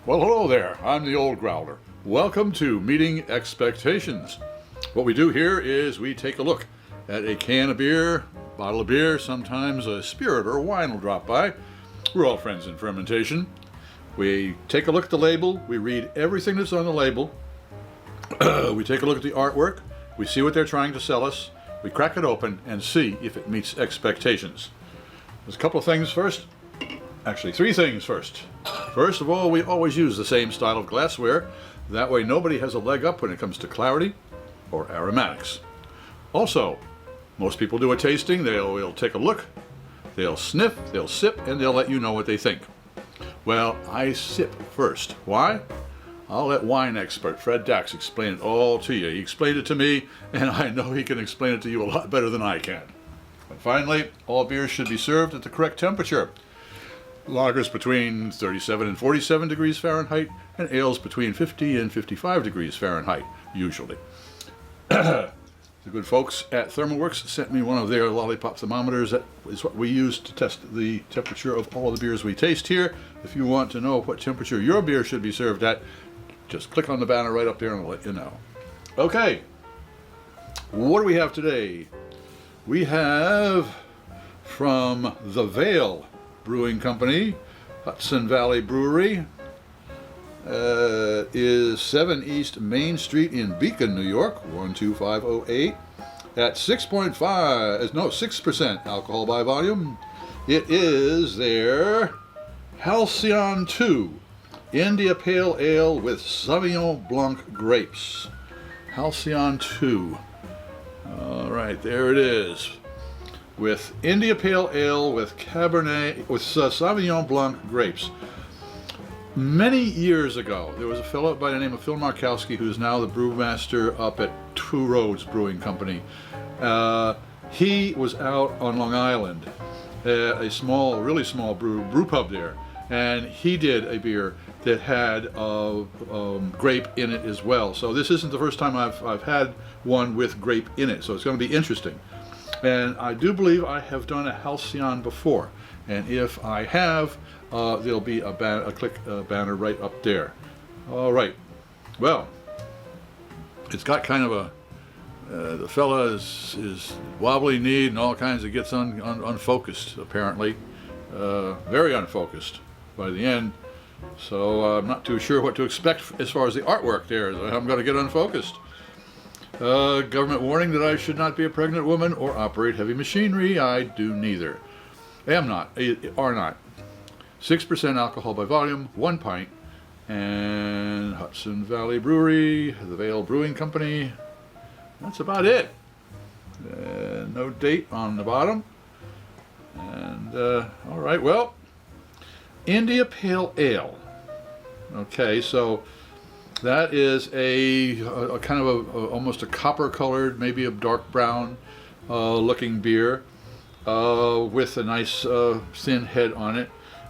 Well, hello there. I'm the old Growler. Welcome to Meeting Expectations. What we do here is we take a look at a can of beer, bottle of beer, sometimes a spirit or a wine will drop by. We're all friends in fermentation. We take a look at the label. We read everything that's on the label. We take a look at the artwork. We see what they're trying to sell us. We crack it open and see if it meets expectations. There's a couple of things first. Actually, three things first. First of all, we always use the same style of glassware. That way nobody has a leg up when it comes to clarity or aromatics. Also, most people do a tasting. They'll take a look, they'll sniff, they'll sip, and they'll let you know what they think. Well, I sip first. Why? I'll let wine expert Fred Dax explain it all to you. He explained it to me, and I know he can explain it to you a lot better than I can. And finally, all beers should be served at the correct temperature. Lagers between 37 and 47 degrees Fahrenheit, and ales between 50 and 55 degrees Fahrenheit, usually. The good folks at ThermalWorks sent me one of their lollipop thermometers. That is what we use to test the temperature of all the beers we taste here. If you want to know what temperature your beer should be served at, just click on the banner right up there and I'll let you know. Okay, what do we have today? We have from the Vale Brewing Company, Hudson Valley Brewery, is 7 East Main Street in Beacon, New York, 12508, at 6% alcohol by volume. It is their Halcyon 2 India Pale Ale with Sauvignon Blanc grapes. Halcyon 2. All right, there it is. With India Pale Ale with Cabernet, with Sauvignon Blanc grapes. Many years ago, there was a fellow by the name of Phil Markowski, who's now the brewmaster up at Two Roads Brewing Company. He was out on Long Island, a small, really small brew pub there, and he did a beer that had grape in it as well. So this isn't the first time I've had one with grape in it, so it's going to be interesting. And I do believe I have done a Halcyon before, and if I have, there'll be a banner right up there. All right. Well, it's got kind of a the fella is wobbly kneed and all kinds of gets unfocused apparently, very unfocused by the end. So I'm not too sure what to expect as far as the artwork there. I'm going to get unfocused. Government warning that I should not be a pregnant woman or operate heavy machinery. I do neither. Are not. 6% alcohol by volume, 1 pint. And Hudson Valley Brewery, the Vale Brewing Company. That's about it. No date on the bottom. And, all right, well, India Pale Ale. Okay, so that is a kind of almost a copper-colored, maybe a dark brown looking beer with a nice thin head on it.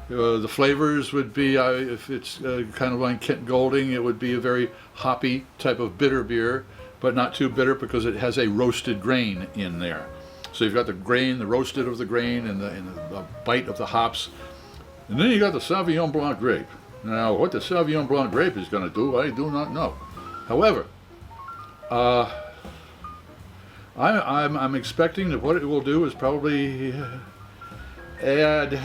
The flavors would be, if it's kind of like Kent Golding, it would be a very hoppy type of bitter beer, but not too bitter because it has a roasted grain in there. So you've got the grain, the roasted of the grain, and the bite of the hops. And then you got the Sauvignon Blanc grape. Now, what the Sauvignon Blanc grape is going to do, I do not know. However, I'm expecting that what it will do is probably add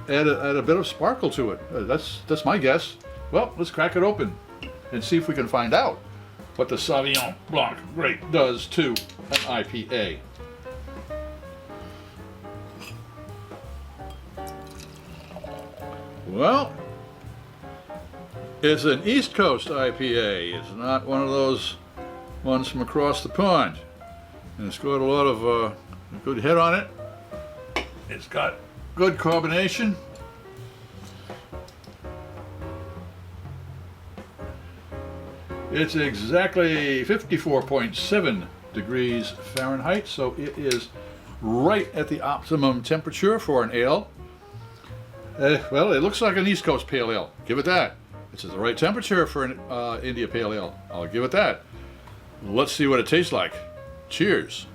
a bit of sparkle to it. That's my guess. Well, let's crack it open and see if we can find out what the Sauvignon Blanc grape does to an IPA. Well, it's an East Coast IPA. It's not one of those ones from across the pond. And it's got a lot of good head on it. It's got good carbonation. It's exactly 54.7 degrees Fahrenheit, so it is right at the optimum temperature for an ale. Well, it looks like an East Coast Pale Ale. Give it that. It's at the right temperature for an India Pale Ale. I'll give it that. Let's see what it tastes like. Cheers.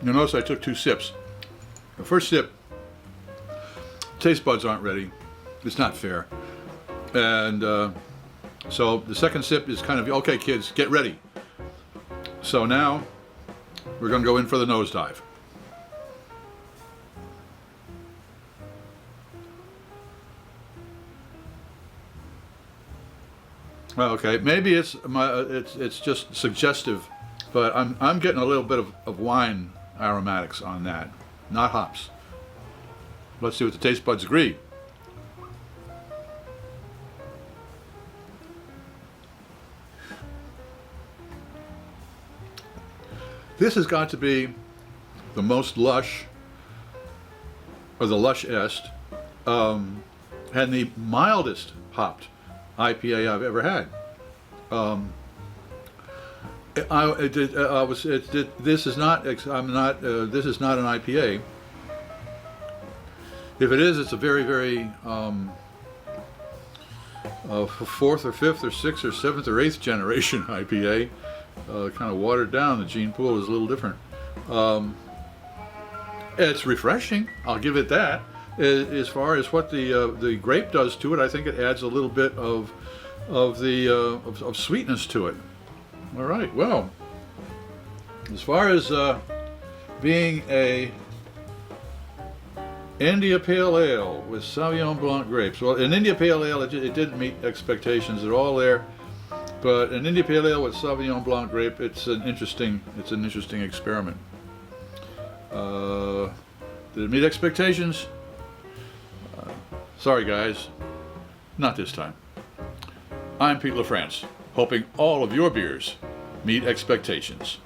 You'll notice I took 2 sips. The first sip, taste buds aren't ready. It's not fair. And so the second sip is kind of, okay, kids, get ready. So now we're going to go in for the nosedive. Okay, maybe it's just suggestive, but I'm getting a little bit of wine aromatics on that, not hops. Let's see what the taste buds agree. This has got to be the most lush, or the lush-est, and the mildest hopped IPA I've ever had. This is not an IPA. If it is, it's a very, very fourth or fifth or sixth or seventh or eighth generation IPA. Kind of watered down. The gene pool is a little different. It's refreshing. I'll give it that. As far as what the grape does to it, I think it adds a little bit of sweetness to it. All right. Well, as far as being a India Pale Ale with Sauvignon Blanc grapes, well, an India Pale Ale, it didn't meet expectations at all there. But an India Pale Ale with Sauvignon Blanc grape, it's an interesting experiment. Did it meet expectations? Sorry guys, not this time. I'm Pete LaFrance, hoping all of your beers meet expectations.